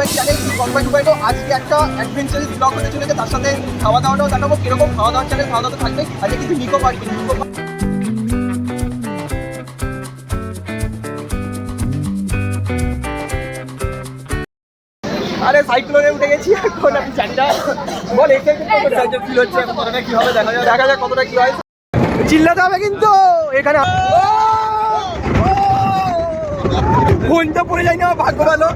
My channel convert to Baito. আজকে একটা adventurous blog হতে চলেছে, তার সাথে খাওয়া দাওয়াটাও দেখাবো। কিরকম খাওয়া দাওয়ার চ্যানেল, খাওয়া দাওয়া থাকবে। আজকে কিন্তু নিকো পার্কে আরে সাইক্লোনে উঠে গেছি এখন। আমি জানি না বল এক্সাইটেড ফিল হচ্ছে কতটা কি হবে, দেখা যাক কতটা কি হয়। চিল্লাতে হবে কিন্তু এখানে। ফোনটা পড়ে যায় না, ভাগ্য ভালো।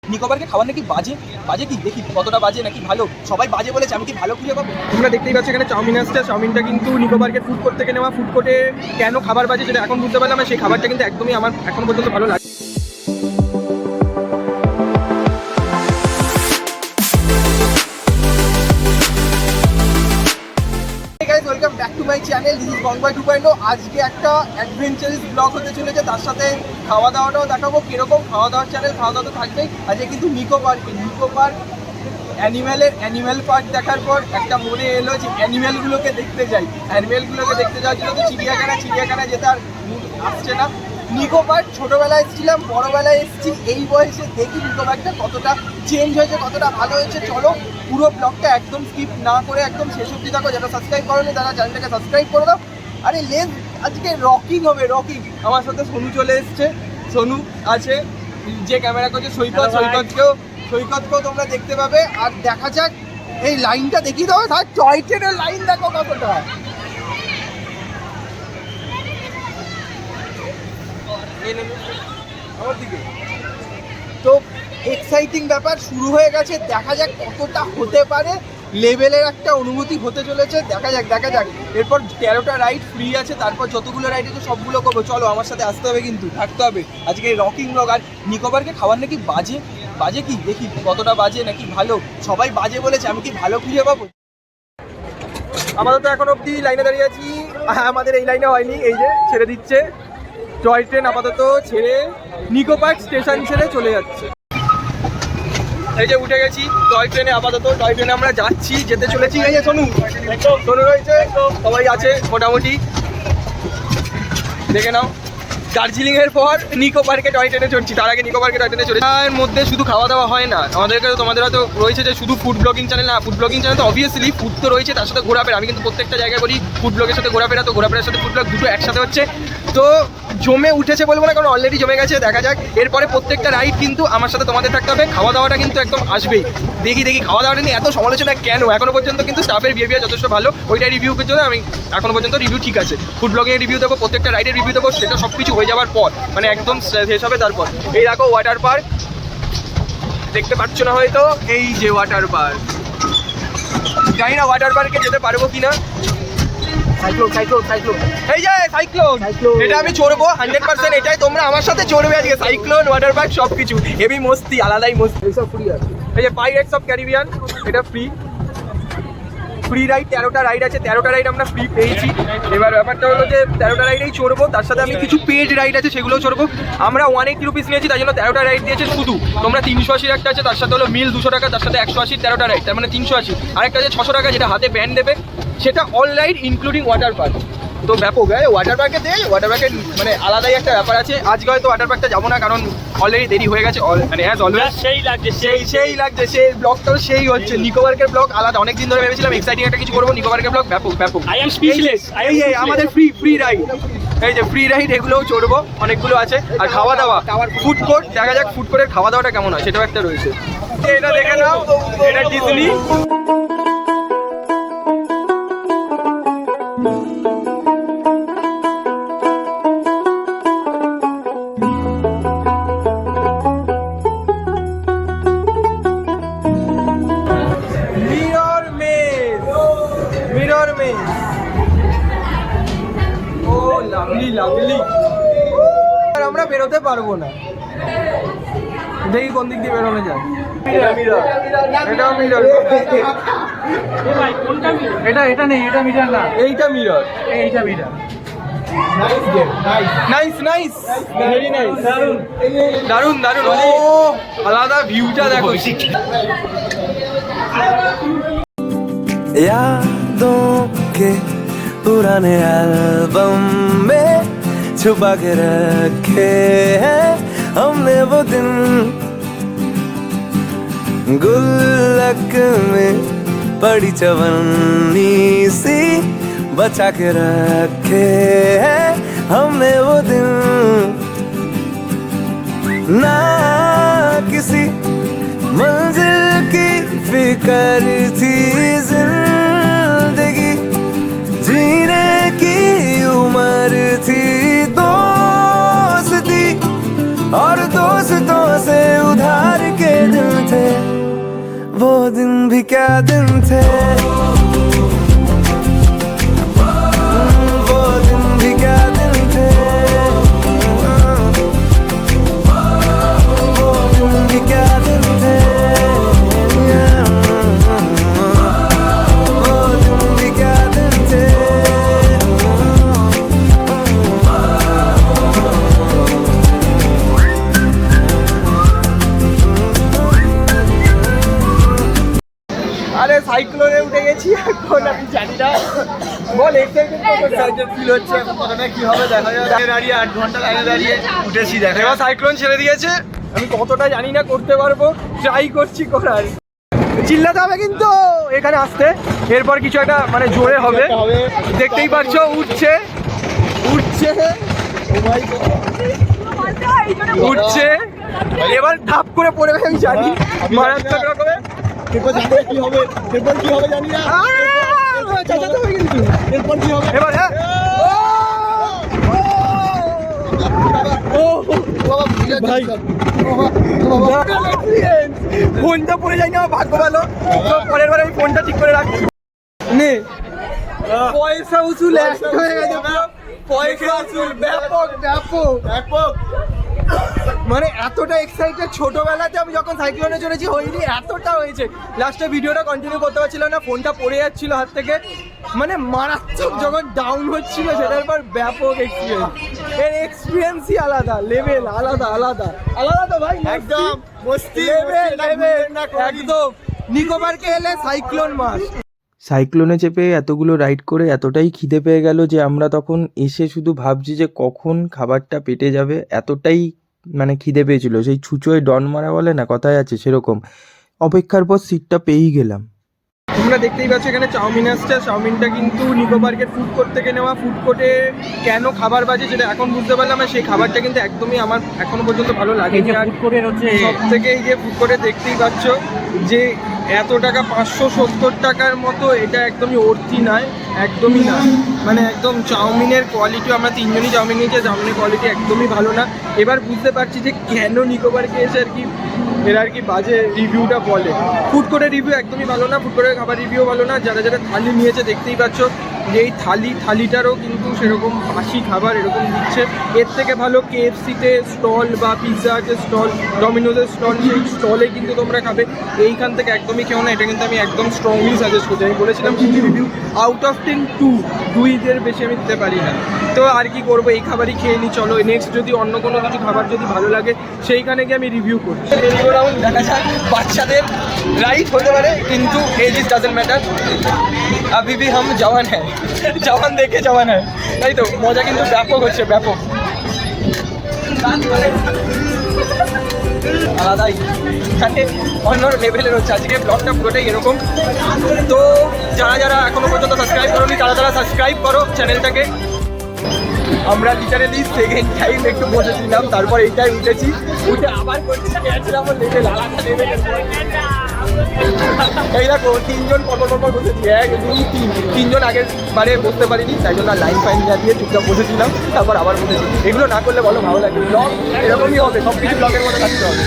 নিকো পার্কে খাবার নাকি বাজে বাজে, কি দেখি কতটা বাজে নাকি ভালো। সবাই বাজে বলেছে, আমি কি ভালো খুঁজে পাবো? তোমরা দেখতেই পাচ্ছ এখানে চাউমিন আসছে। চাউমিনটা কিন্তু নিকো পার্কের ফুড কোর্ট থেকে নেওয়া। ফুড কোর্টে কেন খাবার বাজে সেটা এখন বুঝতে পারলাম। সেই খাবারটা কিন্তু একদমই আমার এখন পর্যন্ত ভালো লাগে। Welcome back to my channel, this is convert to Baito. আজকে একটা অ্যাডভেঞ্চারাস ব্লগ হতে চলেছে, তার সাথে খাওয়া দাওয়াটাও দেখাবো। কিরকম খাওয়া দাওয়ার চ্যানেল, খাওয়া দাওয়া তো থাকবেই। আজকে কিন্তু নিকো পার্ক অ্যানিম্যাল পার্ক দেখার পর একটা মনে এলো যে অ্যানিম্যালগুলোকে দেখতে যাই। অ্যানিম্যালগুলোকে দেখতে যাওয়ার জন্য তো চিড়িয়াখানা যেতে আর আসছে না। নিকো পার্ক ছোটোবেলায় এসেছিলাম, বড়োবেলায় এসেছি, এই বয়সে দেখি নিকো পার্কটা কতটা চেঞ্জ হয়েছে, কতটা ভালো হয়েছে। চলো পুরো ব্লগটা একদম স্কিপ না করে একদম শেষ অবধি থাকো। যারা সাবস্ক্রাইব করোনি তারা চ্যানেলটাকে সাবস্ক্রাইব করে দাও। আরে লেন আজকে রকিং হবে, রকিং। আমার সাথে সোনু চলে এসছে, সোনু আছে যে ক্যামেরা করছে, সৈকতকেও তোমরা দেখতে পাবে। আর দেখা যাক এই লাইনটা দেখিয়ে দাও, তার টয় ট্রেনের লাইন দেখো কতটা। আমার দিকে তো এক্সাইটিং ব্যাপার শুরু হয়ে গেছে। দেখা যাক কতটা হতে পারে, লেভেলের একটা অনুভূতি হতে চলেছে। দেখা যাক। এরপর 13টা রাইড ফ্রি আছে, তারপর যতগুলো রাইড আছে সবগুলো করবো। চলো আমার সাথে আসতে হবে, কিন্তু থাকতে হবে আজকে এই রকিং ব্লগ। আর নিকো পার্কে খাবার নাকি বাজে কি দেখি কতটা বাজে নাকি ভালো। সবাই বাজে বলেছে, আমি কি ভালো খুঁজে পাবো? আমাদের তো এখন অবধি লাইনে দাঁড়িয়ে আছি। আমাদের এই লাইনে হয়নি, এই যে ছেড়ে দিচ্ছে টয় ট্রেন। আপাতত ছেড়ে নিকো পার্ক স্টেশন ছেড়ে চলে যাচ্ছে। এই যে উঠে গেছি টয় ট্রেনে। আপাতত টয় ট্রেনে আমরা যেতে চলেছি। এই যে সোনু রয়েছে, সবাই আছে মোটামুটি, দেখে নাও। দার্জিলিং এর পর নিকো পার্কে টয় ট্রেনে চড়ছি, তার আগে নিকো পার্কে টয় ট্রেনে চড়ছি। এর মধ্যে শুধু খাওয়া দাওয়া হয় না, আমাদেরকে তোমাদের হয়তো রয়েছে যে শুধু ফুড ব্লগিং চ্যানেল। না, ফুড ব্লগিং চ্যানেল তো অবভিয়াসলি ফুড তো রয়েছে, তার সাথে ঘোরাফেরা। আমি কিন্তু প্রত্যেকটা জায়গায় বলি ফুড ব্লগের সাথে ঘোরাফেরা, তো ঘোরাফেরার সাথে ফুড ব্লগ দুটো একসাথে হচ্ছে। তো জমে উঠেছে বলবো না, কারণ অলরেডি জমে গেছে। দেখা যাক এরপরে প্রত্যেকটা রাইড কিন্তু আমার সাথে তোমাদের থাকতে হবে। খাওয়া দাওয়াটা কিন্তু একদম আসবেই। দেখি খাওয়া দাওয়াটা নিয়ে এত সমালোচনা কেন? এখনো পর্যন্ত কিন্তু স্টাফের বিহেভিয়ার যথেষ্ট ভালো। ওইটাই রিভিউর জন্য আমি এখনো পর্যন্ত রিভিউ ঠিক আছে। ফুড ব্লগের রিভিউ দেবো, প্রত্যেকটা রাইডের রিভিউ দেবো, সেটা সব কিছু হয়ে যাওয়ার পর, মানে একদম শেষ হবে। তারপর এই দেখো ওয়াটার পার্ক, দেখতে পাচ্ছ না হয়তো, এই যে ওয়াটার পার্ক। জানি না ওয়াটার পার্কে যেতে পারবো কিনা। সাইক্লোন এই যে সাইক্লোন, এটা আমি চড়বো 100%। এটাই তোমরা আমার সাথে চড়বে আজকে। সাইক্লোন, ওয়াটার পার্ক সবকিছু হেভি মস্তি, আলাদাই মস্তি। এইসব ফ্রি আছে। এই যে পাইরেটস অফ ক্যারিবিয়ান, এটা ফ্রি রাইড। 13টা রাইড আছে, 13টা রাইড আমরা ফ্রি পেয়েছি। এবার ব্যাপারটা হলো যে 13টা রাইডেই চড়বো, তার সাথে আমি কিছু পেড রাইড আছে সেগুলোও চড়বো। আমরা 180 রুপিস নিয়েছি, তাই জন্য 13টা রাইড দিয়েছে শুধু। তোমরা 380 একটা আছে, তার সাথে হলো মিল 200 টাকা, তার সাথে 180 13টা রাইড, তার মানে 380। আরেকটা আছে 600 টাকা, যেটা হাতে ব্যান্ড দেবে, সেটা all ride including water park. তো ব্যাপক ওয়াটার পার্কে ওয়াটার পার্কের মানে আলাদাই একটা ব্যাপার আছে। আজকে হয়তো ওয়াটার পার্কটা যাবো না, কারণ অলরেডি দেরি হয়ে গেছে। মানে অ্যাজ অলওয়েজ সেই লাগছে সেই ব্লগটাও সেই হচ্ছে। নিকো পার্কের ব্লগ আলাদা, অনেকদিন ধরে ভেবেছিলাম এক্সাইটিং একটা কিছু করবো। নিকো পার্কের ব্লগ ব্যাপক। এই আমাদের ফ্রি রাইড, এই যে ফ্রি রাইড, এগুলোও চড়বো, অনেকগুলো আছে। আর খাওয়া দাওয়া ফুড কোর্ট, দেখা যাক ফুড কোর্টের খাওয়া দাওয়াটা কেমন হয়, সেটাও একটা রয়েছে। এটা দেখে নাও, এটা ডিজনি। বেরোতে পারবো না। দেখি কোন দিক দিয়ে বেরোনো যায়। এটাও মিরর। এটা নেই, এটা মিটার না, এইটা মিরর। এইটা meter. Nice nice, very nice, দারুন দারুন। ও আলাদা ভিউটা দেখো। यादों के पुराने एल्बम में छुपा के रखे हैं हमने वो दिन, गुल्लक में पड़ी चवन्नी सी बचा के रखे हैं हमने वो दिन, ना किसी मंजिल की फिकर थी जिंदगी, जीने की उम्र थी दोस्ती और दोस्तों से उधार के दिन थे, वो दिन भी क्या दिन थे, वो दिन भी क्या दिन थे, वो दिन भी क्या दिन थे, वो दिन भी क्या दिन थे। আরে সাইক্লোনে উঠে গেছি এখন, আমি জানি না। বল এক্সাইটেড ফিল হচ্ছে, কতটা কি হবে দেখা যাবে। দাঁড়িয়ে 8 ঘন্টা লাইনে দাঁড়িয়ে উঠেছি, দেখা এবার সাইক্লোন ছেড়ে দিয়েছে। আমি কতটা জানি না, করতে পারবো, ট্রাই করছি করার। চিল্লাতে হবে কিন্তু এখানে আসতে, এরপর কিছু একটা মানে জোরে হবে। দেখতেই পাচ্ছো উঠছে উঠছে উঠছে, এবার ধাপ করে পড়ে যাবে আমি জানি, মারাত্মক রকমের। কি হবে জানি না, এরপর কি হবে এবার। হ্যাঁ ফোনটা পড়ে যায়নি, আমার ভাগ্য ভালো। তো পরের বার আমি ফোনটা ঠিক করে রাখছি। নে পয়সা উসুল হয়ে গেছে, পয়সা উসুল ব্যাপক ব্যাপক ব্যাপক। মানে এতটা এক্সাইটেড ছোটবেলাতে আমি যখন সাইক্লোনে চড়েছি হয়নি, এতটা হয়েছে। লাস্টে ভিডিওটা কন্টিনিউ করতে পারছিলাম না, ফোনটা পড়ে যাচ্ছিল হাত থেকে। মানে মারাত্মক যখন ডাউন হচ্ছিল, সেটার পর ব্যাপক এক্সপিরিয়েন্স। এর এক্সপিরিয়েন্সই আলাদা, লেভেল আলাদা আলাদা আলাদা। তো ভাই একদম মস্তি একদম। নিকো পার্কে এলে সাইক্লোন মাস। সাইক্লোনে চেপে এতগুলো রাইড করে এতটাই খিদে পেয়ে গেল যে আমরা তখন এসে শুধু ভাবছি যে কখন খাবারটা পেটে যাবে, এতটাই মানে খিদে পেয়েছিল। সেই ছুঁচোয় ডন মারা বলে না, কথায় আছে সেরকম। অপেক্ষার পর সিটটা পেয়েই গেলাম। তোমরা দেখতেই পাচ্ছ এখানে চাউমিন আসছে। চাউমিনটা কিন্তু নিকো পার্কের ফুড কোর্ট থেকে নেওয়া। ফুড কোর্টে কেন খাবার বাজে সেটা এখন বুঝতে পারলাম, আর সেই খাবারটা কিন্তু একদমই আমার এখনো পর্যন্ত ভালো লাগেনি। আর সব থেকে এই যে ফুড কোর্টে দেখতেই পাচ্ছ যে এত টাকা, 570 টাকার মতো, এটা একদমই অর্থি নয়, একদমই না। মানে একদম চাউমিনের কোয়ালিটি, আমরা 3 জনই চাউমিন নিয়েছি, চাউমিনের কোয়ালিটি একদমই ভালো না। এবার বুঝতে পারছি যে কেন নিকো পার্কে এসে আর কি এরা আর কি বাজে রিভিউটা বলে। ফুড কোর্টের রিভিউ একদমই ভালো না, ফুড কোর্টের খাবার রিভিউ ভালো না। যারা যারা থালি নিয়েছে দেখতেই পাচ্ছ যে এই থালিটারও কিন্তু সেরকম বাসি খাবার এরকম দিচ্ছে। এর থেকে ভালো KFC-তে স্টল বা পিৎজাতে স্টল, ডমিনোজের স্টল, সেই স্টলে কিন্তু তোমরা খাবে। এইখান থেকে একদমই খেও না, এটা কিন্তু আমি একদম স্ট্রংলি সাজেস্ট করছি। আমি বলেছিলাম কিন্তু রিভিউ আউট অফ 10 2-2 বেশি আমি দিতে পারি না। তো আর কি করবো, এই খাবারই খেয়ে নিই। চলো নেক্সট যদি অন্য কোনো কিছু খাবার যদি ভালো লাগে সেইখানে গিয়ে আমি রিভিউ করি। দেখা যাক, বাচ্চাদের রাইট হতে পারে কিন্তু এজ ইজ ডাজন্ট ম্যাটার। अभी भी हम जवान हैं, जवान देखे जवान है, তাই তো। মজা কিন্তু ব্যাপক হচ্ছে, ব্যাপক আলাদাই, মানে অন্য লেভেলের হচ্ছে। আজকে ব্লগটা পুরোটাই এরকম। তো যারা যারা এখনো পর্যন্ত সাবস্ক্রাইব করোনি, তারা তারা সাবস্ক্রাইব করো চ্যানেলটাকে। আমরা লিটারেলি সেকেন্ড টাইম একটু বসেছিলাম, তারপর এইটাই উঠেছি, উঠে আবার করছি গেছিলাম লেভেল আলাদা লেভেলের। এই দেখো 3 জন পরপর বসেছি, 1 2 3, 3 জন আগের বারে বসতে পারিনি, তাই জন্য লাইন ফাইন না দিয়ে চুপচাপ বসেছিলাম, তারপর আবার বসেছি। এগুলো না করলে বলো ভালো লাগে? ব্লগ এরকমই হবে, সব কিছু ব্লগের মধ্যে থাকতে হবে।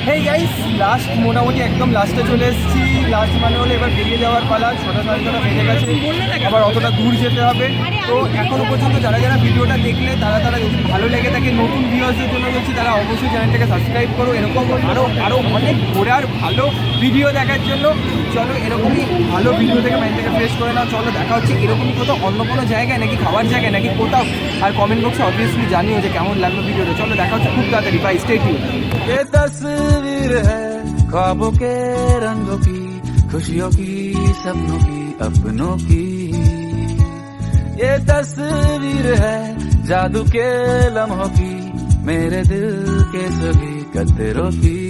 হেই গাইস, লাস্ট মোটামুটি একদম লাস্টে চলে এসেছি। লাস্ট মানে হলো এবার বেরিয়ে যাওয়ার পালা। 6টা 6:30 বেজে গেছে, আবার অতটা দূর যেতে হবে। তো এখনো পর্যন্ত যারা যারা ভিডিওটা দেখলে তারা যদি ভালো লেগে থাকে, নতুন ভিউয়ার্সদের জন্য বলছি, তারা অবশ্যই চ্যানেলটাকে সাবস্ক্রাইব করো। এরকম আরও অনেক ঘোরার ভালো ভিডিও দেখার জন্য। চলো এরকমই ভালো ভিডিও থেকে মাইন্ডটাকে ফ্রেশ করে নাও। চলো দেখা হচ্ছে এরকমই কোথাও অন্য কোনো জায়গায়, নাকি খাবার জায়গায়, নাকি কোথাও। আর কমেন্ট বক্সে অবভিয়াসলি জানিও যে কেমন লাগলো ভিডিওটা। চলো দেখা হচ্ছে খুব তাড়াতাড়ি। Bye, stay tuned. ये तस्वीर है ख्वाबों के रंगों की, खुशियों की, सपनों की, अपनों की। ये तस्वीर है जादू के लम्हों की, मेरे दिल के सभी कतरों की।